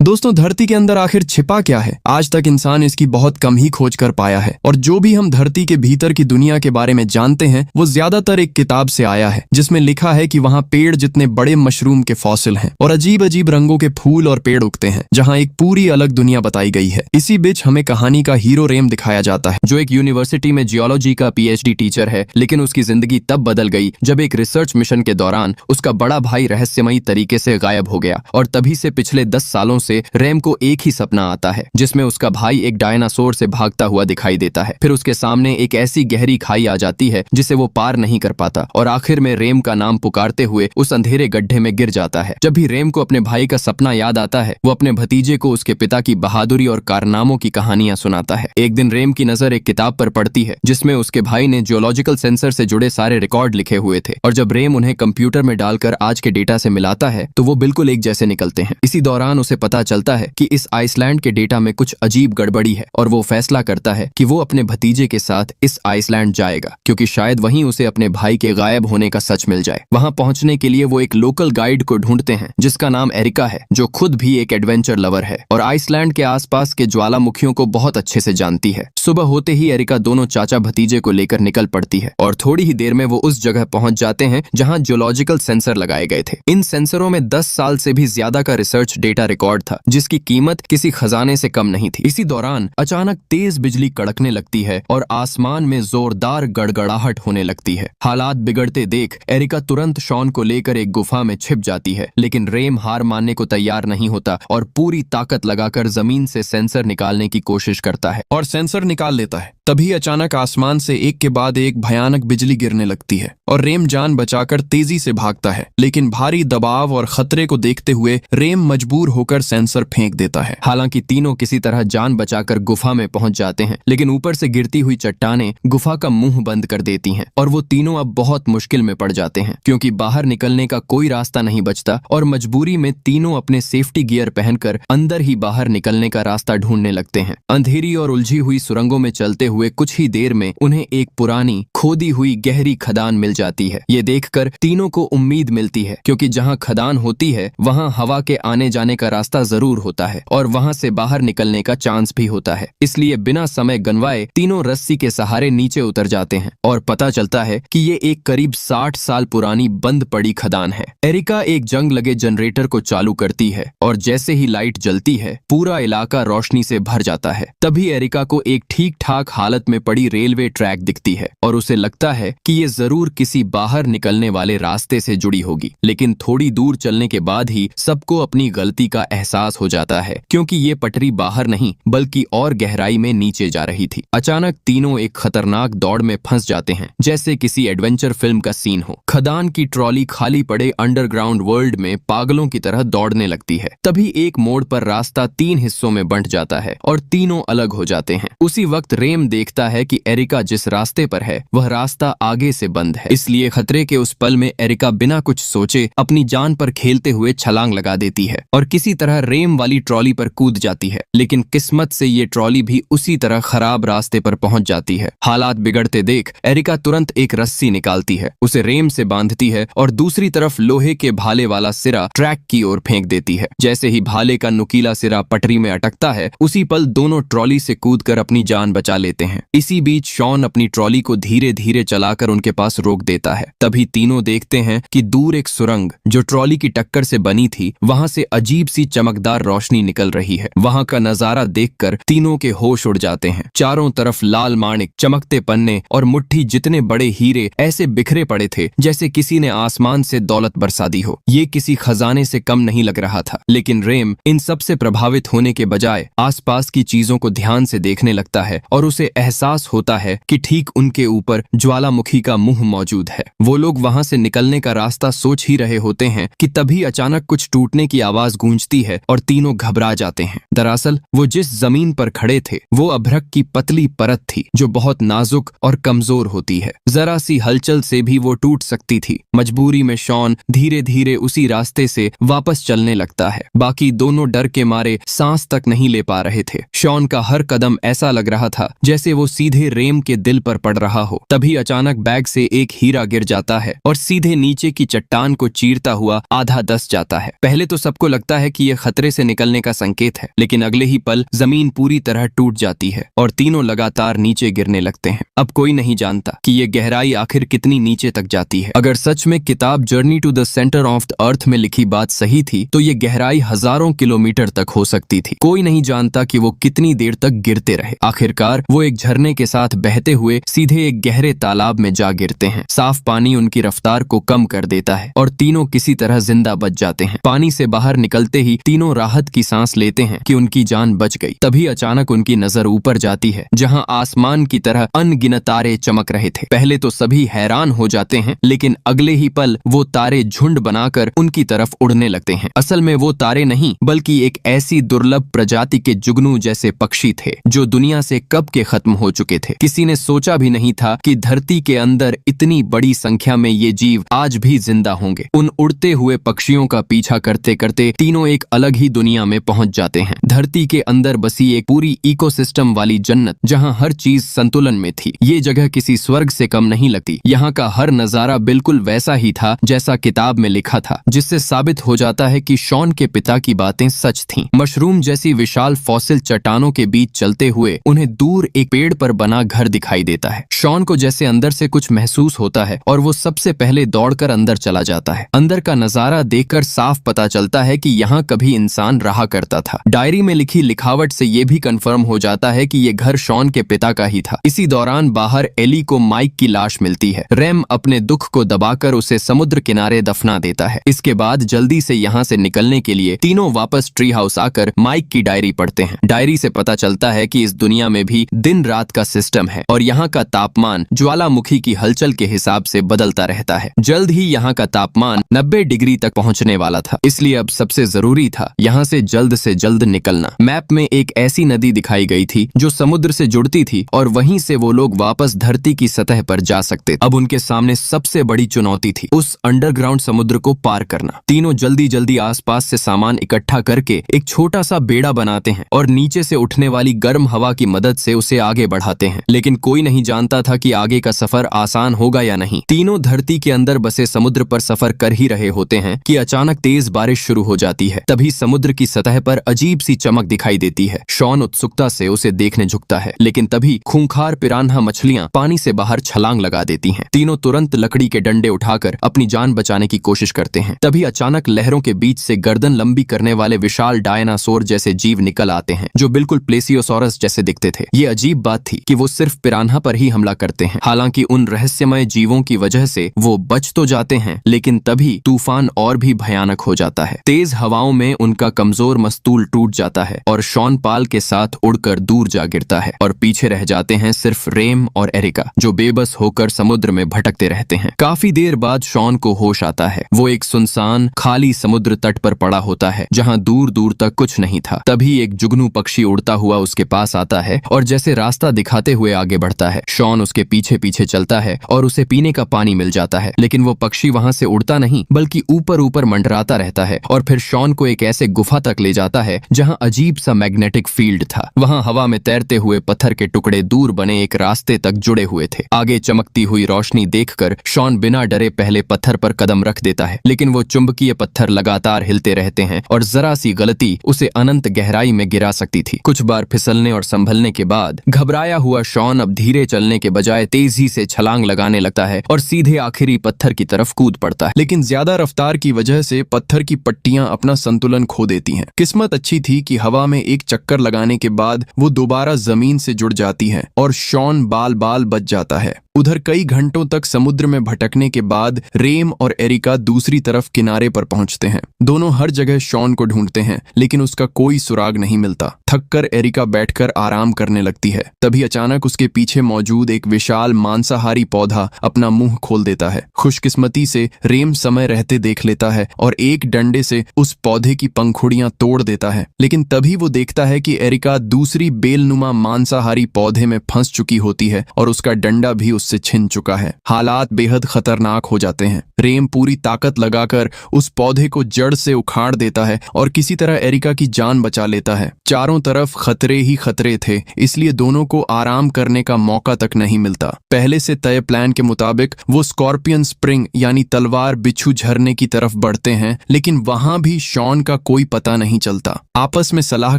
दोस्तों, धरती के अंदर आखिर छिपा क्या है? आज तक इंसान इसकी बहुत कम ही खोज कर पाया है और जो भी हम धरती के भीतर की दुनिया के बारे में जानते हैं वो ज्यादातर एक किताब से आया है जिसमें लिखा है कि वहाँ पेड़ जितने बड़े मशरूम के फॉसिल हैं और अजीब अजीब रंगों के फूल और पेड़ उगते हैं, जहाँ एक पूरी अलग दुनिया बताई गई है। इसी बीच हमें कहानी का हीरो रेम दिखाया जाता है, जो एक यूनिवर्सिटी में जियोलॉजी का पीएचडी टीचर है, लेकिन उसकी जिंदगी तब बदल गई जब एक रिसर्च मिशन के दौरान उसका बड़ा भाई रहस्यमयी तरीके से गायब हो गया और तभी से पिछले 10 सालों से रेम को एक ही सपना आता है जिसमें उसका भाई एक डायनासोर से भागता हुआ दिखाई देता है। फिर उसके सामने एक ऐसी गहरी खाई आ जाती है जिसे वो पार नहीं कर पाता और आखिर में रेम का नाम पुकारते हुए उस अंधेरे गड्ढे में गिर जाता है। जब भी रेम को अपने भाई का सपना याद आता है, वो अपने भतीजे को उसके पिता की बहादुरी और कारनामों की कहानियां सुनाता है। एक दिन रेम की नजर एक किताब पर पड़ती है जिसमें उसके भाई ने जियोलॉजिकल सेंसर से जुड़े सारे रिकॉर्ड लिखे हुए थे और जब रेम उन्हें कंप्यूटर में डालकर आज के डेटा से मिलाता है तो वो बिल्कुल एक जैसे निकलते हैं। इसी दौरान उसे पता चलता है कि इस आइसलैंड के डेटा में कुछ अजीब गड़बड़ी है और वो फैसला करता है कि वो अपने भतीजे के साथ इस आइसलैंड जाएगा क्योंकि शायद वहीं उसे अपने भाई के गायब होने का सच मिल जाए। वहां पहुंचने के लिए वो एक लोकल गाइड को ढूंढते हैं जिसका नाम एरिका है, जो खुद भी एक एडवेंचर लवर है और आइसलैंड के आसपास के ज्वालामुखियों को बहुत अच्छे से जानती है। सुबह होते ही एरिका दोनों चाचा भतीजे को लेकर निकल पड़ती है और थोड़ी ही देर में वो उस जगह पहुंच जाते हैं जहां जियोलॉजिकल सेंसर लगाए गए थे। इन सेंसरों में 10 साल से भी ज्यादा का रिसर्च डेटा रिकॉर्ड था जिसकी कीमत किसी खजाने से कम नहीं थी। इसी दौरान अचानक तेज बिजली कड़कने लगती है और आसमान में जोरदार गड़गड़ाहट होने लगती है। हालात बिगड़ते देख एरिका तुरंत शॉन को लेकर एक गुफा में छिप जाती है, लेकिन रेम हार मानने को तैयार नहीं होता और पूरी ताकत लगाकर जमीन से सेंसर निकालने की कोशिश करता है और सेंसर निकाल लेता है। तभी अचानक आसमान से एक के बाद एक भयानक बिजली गिरने लगती है और रेम जान बचाकर तेजी से भागता है, लेकिन भारी दबाव और खतरे को देखते हुए रेम मजबूर होकर सेंसर फेंक देता है। हालांकि तीनों किसी तरह जान बचाकर गुफा में पहुंच जाते हैं, लेकिन ऊपर से गिरती हुई चट्टानें गुफा का मुंह बंद कर देती हैं और वो तीनों अब बहुत मुश्किल में पड़ जाते हैं क्योंकि बाहर निकलने का कोई रास्ता नहीं बचता और मजबूरी में तीनों अपने सेफ्टी गियर पहनकर अंदर ही बाहर निकलने का रास्ता ढूंढने लगते हैं। अंधेरी और उलझी हुई सुरंगों में चलते हुए कुछ ही देर में उन्हें एक पुरानी खोदी हुई गहरी खदान मिल जाती है। ये देखकर तीनों को उम्मीद मिलती है क्योंकि जहां खदान होती है वहां हवा के आने जाने का रास्ता जरूर होता है और वहां से बाहर निकलने का चांस भी होता है। इसलिए बिना समय गंवाए तीनों रस्सी के सहारे नीचे उतर जाते हैं और पता चलता है कि ये एक करीब 60 साल पुरानी बंद पड़ी खदान है। एरिका एक जंग लगे जनरेटर को चालू करती है और जैसे ही लाइट जलती है पूरा इलाका रोशनी से भर जाता है। तभी एरिका को एक ठीक ठाक हालत में पड़ी रेलवे ट्रैक दिखती है और उसे लगता है कि ये जरूर किसी बाहर निकलने वाले रास्ते से जुड़ी होगी, लेकिन थोड़ी दूर चलने के बाद ही सबको अपनी गलती का एहसास हो जाता है क्योंकि ये पटरी बाहर नहीं बल्कि और गहराई में नीचे जा रही थी। अचानक तीनों एक खतरनाक दौड़ में फंस जाते हैं जैसे किसी एडवेंचर फिल्म का सीन हो। खदान की ट्रॉली खाली पड़े अंडरग्राउंड वर्ल्ड में पागलों की तरह दौड़ने लगती है। तभी एक मोड़ पर रास्ता 3 हिस्सों में बंट जाता है और तीनों अलग हो जाते हैं। उसी वक्त रेम देखता है कि एरिका जिस रास्ते पर है वह रास्ता आगे से बंद है, इसलिए खतरे के उस पल में एरिका बिना कुछ सोचे अपनी जान पर खेलते हुए छलांग लगा देती है और किसी तरह रेम वाली ट्रॉली पर कूद जाती है। लेकिन किस्मत से ये ट्रॉली भी उसी तरह खराब रास्ते पर पहुंच जाती है। हालात बिगड़ते देख एरिका तुरंत एक रस्सी निकालती है, उसे रेम से बांधती है और दूसरी तरफ लोहे के भाले वाला सिरा ट्रैक की ओर फेंक देती है। जैसे ही भाले का नुकीला सिरा पटरी में अटकता है उसी पल दोनों ट्रॉली से कूदकर अपनी जान बचा लेते हैं। इसी बीच शॉन अपनी ट्रॉली को धीरे धीरे चलाकर उनके पास रोक देता है। तभी तीनों देखते हैं कि दूर एक सुरंग जो ट्रॉली की टक्कर से बनी थी वहां से अजीब सी चमकदार रोशनी निकल रही है। वहां का नजारा देखकर तीनों के होश उड़ जाते हैं। चारों तरफ लाल माणिक, चमकते पन्ने और मुट्ठी जितने बड़े हीरे ऐसे बिखरे पड़े थे जैसे किसी ने आसमान से दौलत बरसा दी हो। ये किसी खजाने से कम नहीं लग रहा था, लेकिन रेम इन सब से प्रभावित होने के बजाय आसपास की चीजों को ध्यान से देखने लगता है और उसे एहसास होता है कि ठीक उनके ऊपर ज्वालामुखी का मुंह मौजूद है। वो लोग वहां से निकलने का रास्ता सोच ही रहे होते हैं कि तभी अचानक कुछ टूटने की आवाज गूंजती है और तीनों घबरा जाते हैं। दरअसल वो जिस जमीन पर खड़े थे वो अभ्रक की पतली परत थी जो बहुत नाजुक और कमजोर होती है। जरा सी हलचल से भी वो टूट सकती थी। मजबूरी में शॉन धीरे धीरे उसी रास्ते से वापस चलने लगता है। बाकी दोनों डर के मारे सांस तक नहीं ले पा रहे थे। शॉन का हर कदम ऐसा लग रहा था जैसे वो सीधे रेम के दिल पर पड़ रहा हो। तभी अचानक बैग से एक हीरा गिर जाता है और सीधे नीचे की चट्टान को चीरता हुआ आधा दस जाता है। पहले तो सबको लगता है कि यह खतरे से निकलने का संकेत है, लेकिन अगले ही पल जमीन पूरी तरह टूट जाती है और तीनों लगातार नीचे गिरने लगते हैं। अब कोई नहीं जानता कि ये गहराई आखिर कितनी नीचे तक जाती है। अगर सच में किताब journey to the centre of the earth में लिखी बात सही थी तो ये गहराई हजारों किलोमीटर तक हो सकती थी। कोई नहीं जानता कि वो कितनी देर तक गिरते रहे। आखिरकार वो एक झरने के साथ बहते हुए सीधे एक गहरे तालाब में जा गिरते हैं। साफ पानी उनकी रफ्तार को कम कर देता है और तीनों किसी तरह जिंदा बच जाते हैं। पानी से बाहर निकलते ही तीनों राहत की सांस लेते हैं कि उनकी जान बच गई। तभी अचानक उनकी नजर ऊपर जाती है जहां आसमान की तरह अनगिनत तारे चमक रहे थे। पहले तो सभी हैरान हो जाते हैं, लेकिन अगले ही पल वो तारे झुंड बनाकर उनकी तरफ उड़ने लगते हैं। असल में वो तारे नहीं बल्कि एक ऐसी दुर्लभ प्रजाति के जुगनू जैसे पक्षी थे जो दुनिया से कब के खत्म हो चुके थे। किसी ने सोचा भी नहीं था कि धरती के अंदर इतनी बड़ी संख्या में ये जीव आज भी जिंदा होंगे। उन उड़ते हुए पक्षियों का पीछा करते करते तीनों एक अलग ही दुनिया में पहुंच जाते हैं। धरती के अंदर बसी एक पूरी इकोसिस्टम वाली जन्नत जहां हर चीज संतुलन में थी। ये जगह किसी स्वर्ग से कम नहीं लगती। यहाँ का हर नजारा बिल्कुल वैसा ही था जैसा किताब में लिखा था, जिससे साबित हो जाता है कि शॉन के पिता की बातें सच थीं। मशरूम जैसी विशाल फॉसिल चट्टानों के बीच चलते हुए उन्हें दूर एक पेड़ पर बना घर दिखाई देता है। शॉन को जैसे अंदर से कुछ महसूस होता है और वो सबसे पहले दौड़कर अंदर चला जाता है। अंदर का नजारा देखकर साफ पता चलता है कि यहाँ कभी इंसान रहा करता था। डायरी में लिखी लिखावट से ये भी कंफर्म हो जाता है कि ये घर शॉन के पिता का ही था। इसी दौरान बाहर एली को माइक की लाश मिलती है। रेम अपने दुख को दबाकर उसे समुद्र किनारे दफना देता है। इसके बाद जल्दी से यहाँ से निकलने के लिए तीनों वापस ट्री हाउस आकर माइक की डायरी पढ़ते हैं। डायरी से पता चलता है कि इस दुनिया में भी दिन रात का सिस्टम है और यहाँ का तापमान ज्वालामुखी की हलचल के हिसाब से बदलता रहता है। जल्द ही यहाँ का तापमान 90 डिग्री तक पहुँचने वाला था, इसलिए अब सबसे जरूरी था यहाँ से जल्द निकलना। मैप में एक ऐसी नदी दिखाई गई थी जो समुद्र से जुड़ती थी और वहीं से वो लोग वापस धरती की सतह पर जा सकते। अब उनके सामने सबसे बड़ी चुनौती थी उस अंडरग्राउंड समुद्र को पार करना। तीनों जल्दी आसपास से सामान इकट्ठा करके एक छोटा सा बेड़ा बनाते हैं और नीचे से उठने वाली गर्म हवा की मदद से उसे आगे बढ़ाते हैं। लेकिन कोई नहीं जानता था कि आगे का सफर आसान होगा या नहीं। तीनों धरती के अंदर बसे समुद्र पर सफर कर ही रहे होते हैं कि अचानक तेज बारिश शुरू हो जाती है। तभी समुद्र की सतह पर अजीब सी चमक दिखाई देती है। शॉन उत्सुकता से उसे देखने झुकता है, लेकिन तभी खूंखार पिरान्हा मछलियां पानी से बाहर छलांग लगा देती हैं। तीनों तुरंत लकड़ी के डंडे उठाकर अपनी जान बचाने की कोशिश करते हैं। तभी अचानक लहरों के बीच से गर्दन लंबी करने वाले विशाल डायनासोर जैसे जीव निकल आते हैं जो बिल्कुल प्लेसियोसॉरस जैसे दिखते थे। ये अजीब बात थी कि वो सिर्फ पिरान्हा पर ही हमला करते हैं। हालांकि उन रहस्यमय जीवों की वजह से वो बच तो जाते हैं, लेकिन तभी तूफान और भी भयानक हो जाता है। तेज हवाओं में उनका कमजोर मस्तूल टूट जाता है और शॉन पाल के साथ उड़कर दूर जा गिरता है और पीछे रह जाते हैं सिर्फ रेम और एरिका, जो बेबस होकर समुद्र में भटकते रहते हैं। काफी देर बाद शॉन को होश आता है। वो एक सुनसान खाली समुद्र तट पर पड़ा होता है जहां दूर दूर तक कुछ नहीं था। तभी एक जुगनू पक्षी उड़ता हुआ उसके पास आता है और जैसे रास्ता दिखाते हुए आगे बढ़ता है। शॉन उसके पीछे पीछे चलता है और उसे पीने का पानी मिल जाता है, लेकिन वो पक्षी वहां से उड़ता नहीं बल्कि ऊपर ऊपर मंडराता रहता है और फिर शॉन को एक ऐसे गुफा तक ले जाता है जहां अजीब सा मैग्नेटिक फील्ड था। वहां हवा में तैरते हुए पत्थर के टुकड़े दूर बने एक रास्ते तक जुड़े हुए थे। आगे चमकती हुई रोशनी देखकर शॉन बिना डरे पहले पत्थर पर कदम रख देता है, लेकिन वो चुंबकीय पत्थर लगातार हिलते रहते हैं और जरा सी गलती उसे अनंत गहराई में गिरा सकती थी। कुछ बार फिसलने और संभलने के बाद घबराया हुआ शॉन अब धीरे चलने के बजाय तेजी से छलांग लगाने लगता है और सीधे आखिरी पत्थर की तरफ कूद पड़ता है। लेकिन ज्यादा रफ्तार की वजह से पत्थर की पट्टियां अपना संतुलन खो देती हैं। किस्मत अच्छी थी कि हवा में एक चक्कर लगाने के बाद वो दोबारा जमीन से जुड़ जाती है और शॉन बाल बाल बच जाता है। उधर कई घंटों तक समुद्र में भटकने के बाद रेम और एरिका दूसरी तरफ किनारे पर पहुंचते हैं। दोनों हर जगह शॉन को ढूंढते हैं, लेकिन उसका कोई सुराग नहीं मिलता। थककर एरिका बैठकर आराम करने लगती है। तभी अचानक उसके पीछे मौजूद एक विशाल मांसाहारी पौधा अपना मुंह खोल देता है। खुशकिस्मती से रेम समय रहते देख लेता है और एक डंडे से उस पौधे की पंखुड़ियां तोड़ देता है। लेकिन तभी वो देखता है कि एरिका दूसरी बेलनुमा मांसाहारी पौधे में फंस चुकी होती है और उसका डंडा भी उससे उससे छिन चुका है। हालात बेहद खतरनाक हो जाते हैं। रेम पूरी ताकत लगाकर उस पौधे को जड़ से उखाड़ देता है और किसी तरह एरिका की जान बचा लेता है। चारों तरफ खतरे ही खतरे थे, इसलिए दोनों को आराम करने का मौका तक नहीं मिलता। पहले से तय प्लान के मुताबिक वो स्कॉर्पियन स्प्रिंग यानी तलवार बिच्छू झरने की तरफ बढ़ते हैं, लेकिन वहां भी शॉन का कोई पता नहीं चलता। आपस में सलाह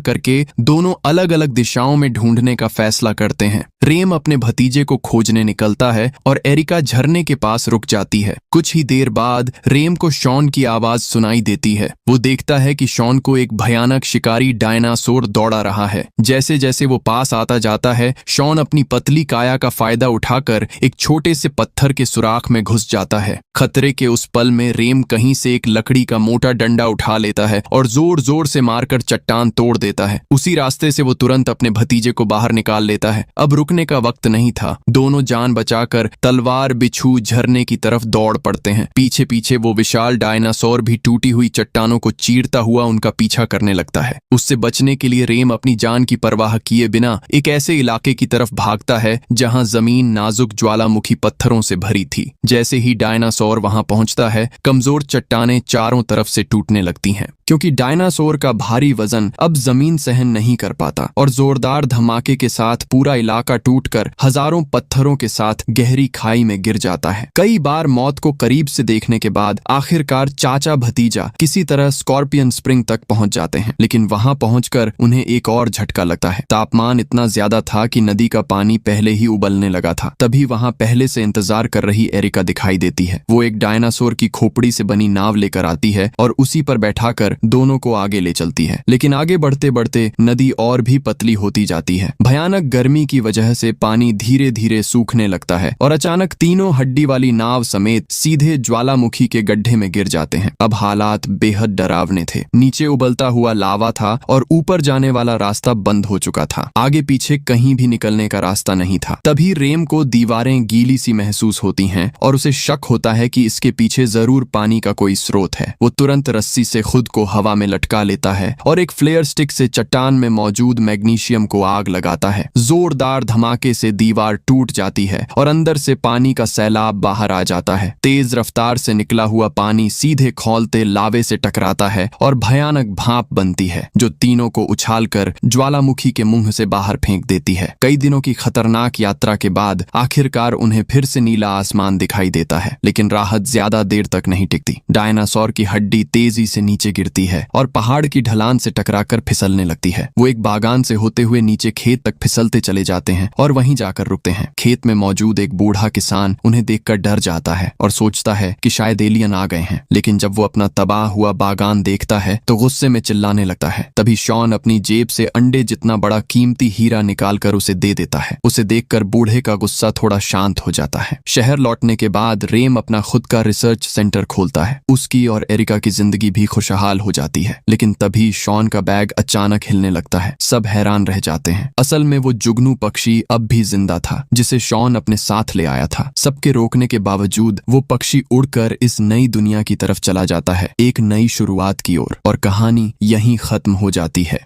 करके दोनों अलग अलग दिशाओं में ढूंढने का फैसला करते हैं। रेम अपने भतीजे को खोजने निकलता है और एरिका झरने के पास रुक जाती है। कुछ ही देर बाद रेम को शॉन की आवाज सुनाई देती है। वो देखता है कि शॉन को एक भयानक शिकारी डायनासोर दौड़ा रहा है। जैसे जैसे वो पास आता जाता है, शॉन अपनी पतली काया का फायदा उठाकर एक छोटे से पत्थर के सुराख में घुस जाता है। खतरे के उस पल में रेम कहीं से एक लकड़ी का मोटा डंडा उठा लेता है और जोर जोर से मारकर चट्टान तोड़ देता है। उसी रास्ते से वो तुरंत अपने भतीजे को बाहर निकाल लेता है। अब रुकने का वक्त नहीं था। दोनों जान बचाकर तलवार बिच्छू झरने की तरफ दौड़ पड़ते हैं। पीछे पीछे वो विशाल डायनासोर भी टूटी हुई चट्टानों को चीरता हुआ उनका पीछा करने लगता है। उससे बचने के लिए रेम अपनी जान की परवाह किए बिना एक ऐसे इलाके की तरफ भागता है जहां जमीन नाजुक ज्वालामुखी पत्थरों से भरी थी। जैसे ही डायनासोर वहां पहुंचता है, कमजोर चट्टानें चारों तरफ से टूटने लगती हैं, क्योंकि डायनासोर का भारी वजन अब जमीन सहन नहीं कर पाता और जोरदार धमाके के साथ पूरा इलाका टूटकर हजारों पत्थरों के साथ गहरी खाई में गिर जाता है। कई बार मौत को करीब से देखने के बाद आखिरकार चाचा भतीजा किसी तरह स्कॉर्पियन स्प्रिंग तक पहुंच जाते हैं, लेकिन वहां पहुंचकर उन्हें एक और झटका लगता है। तापमान इतना ज्यादा था कि नदी का पानी पहले ही उबलने लगा था। तभी वहां पहले से इंतजार कर रही एरिका दिखाई देती है। वो एक डायनासोर की खोपड़ी से बनी नाव लेकर आती है और उसी पर बैठाकर दोनों को आगे ले चलती है। लेकिन आगे बढ़ते बढ़ते नदी और भी पतली होती जाती है। भयानक गर्मी की वजह से पानी धीरे धीरे सूखने लगता है और अचानक तीनों हड्डी वाली नाव समेत सीधे ज्वालामुखी के गड्ढे में गिर जाते हैं। अब हालात बेहद डरावने थे। नीचे उबलता हुआ लावा था और ऊपर जाने वाला रास्ता बंद हो चुका था। आगे पीछे कहीं भी निकलने का रास्ता नहीं था। तभी रेम को दीवारें गीली सी महसूस होती हैं और उसे शक होता है कि इसके पीछे जरूर पानी का कोई स्रोत है। वो तुरंत रस्सी से खुद को हवा में लटका लेता है और एक फ्लेयर स्टिक से चट्टान में मौजूद मैग्नीशियम को आग लगाता है। जोरदार धमाके से दीवार टूट जाती है और अंदर से पानी का सैलाब बाहर आ जाता है। तेज रफ्तार से निकला हुआ पानी सीधे खौलते लावे से टकराता है और भयानक भाप बनती है, जो तीनों को उछालकर ज्वालामुखी के मुंह से बाहर फेंक देती है। कई दिनों की खतरनाक यात्रा के बाद आखिरकार उन्हें फिर से नीला आसमान दिखाई देता है, लेकिन राहत ज्यादा देर तक नहीं टिकती। डायनासोर की हड्डी तेजी से नीचे गिरती है और पहाड़ की ढलान से टकराकर फिसलने लगती है। वो एक बागान से होते हुए नीचे खेत तक फिसलते चले जाते हैं और वहीं जाकर रुकते हैं। खेत में मौजूद एक बूढ़ा किसान उन्हें देखकर डर जाता है और सोचता है कि शायद एलियन आ गए हैं, लेकिन जब वो अपना तबाह हुआ बागान देखता है तो गुस्से में चिल्लाने लगता है। तभी शॉन अपनी जेब से अंडे जितना बड़ा कीमती हीरा निकालकर उसे दे देता है। उसे देखकर बूढ़े का गुस्सा थोड़ा शांत हो जाता है। शहर लौटने के बाद रेम अपना खुद का रिसर्च सेंटर खोलता है। उसकी और एरिका की जिंदगी भी खुशहाल हो जाती है। लेकिन तभी शॉन का बैग अचानक हिलने लगता है। सब हैरान रह जाते हैं। असल में वो जुगनू पक्षी अब भी जिंदा था, जिसे शॉन अपने साथ ले आया था। सबके रोकने के बावजूद वो पक्षी उड़कर इस नई दुनिया की तरफ चला जाता है, एक नई शुरुआत की ओर, और कहानी यहीं खत्म हो जाती है।